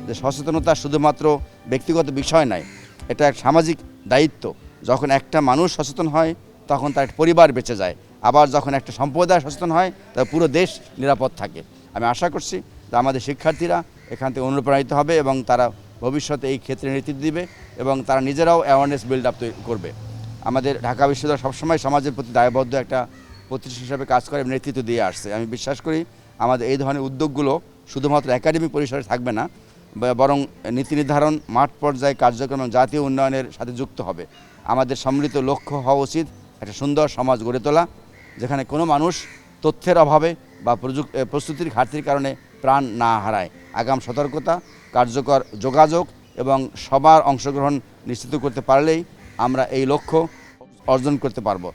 যে সচেতনতা শুধুমাত্র ব্যক্তিগত বিষয় নয়, এটা এক সামাজিক দায়িত্ব। যখন একটা মানুষ সচেতন হয় তখন তার একটা পরিবার বেঁচে যায়, আবার যখন একটা সম্প্রদায় সচেতন হয় তখন পুরো দেশ নিরাপদ থাকে। আমি আশা করছি যে আমাদের শিক্ষার্থীরা এখান থেকে অনুপ্রাণিত হবে এবং তারা ভবিষ্যতে এই ক্ষেত্রে নেতৃত্ব দিবে এবং তারা নিজেরাও অ্যাওয়ারনেস বিল্ড আপ করবে। আমাদের ঢাকা বিশ্ববিদ্যালয় সবসময় সমাজের প্রতি দায়বদ্ধ একটা প্রতিষ্ঠান হিসাবে কাজ করে এবং নেতৃত্ব দিয়ে আসছে। আমি বিশ্বাস করি আমাদের এই ধরনের উদ্যোগগুলো শুধুমাত্র একাডেমিক পরিসরে থাকবে না, বরং নীতি নির্ধারণ, মাঠ পর্যায়ে কার্যক্রম এবং জাতীয় উন্নয়নের সাথে যুক্ত হবে। আমাদের সম্মিলিত লক্ষ্য হওয়া উচিত একটা সুন্দর সমাজ গড়ে তোলা, যেখানে কোনো মানুষ তথ্যের অভাবে বা প্রস্তুতির ঘাটতির কারণে প্রাণ না হারায়। আগাম সতর্কতা, কার্যকর যোগাযোগ এবং সবার অংশগ্রহণ নিশ্চিত করতে পারলেই আমরা এই লক্ষ্য অর্জন করতে পারব।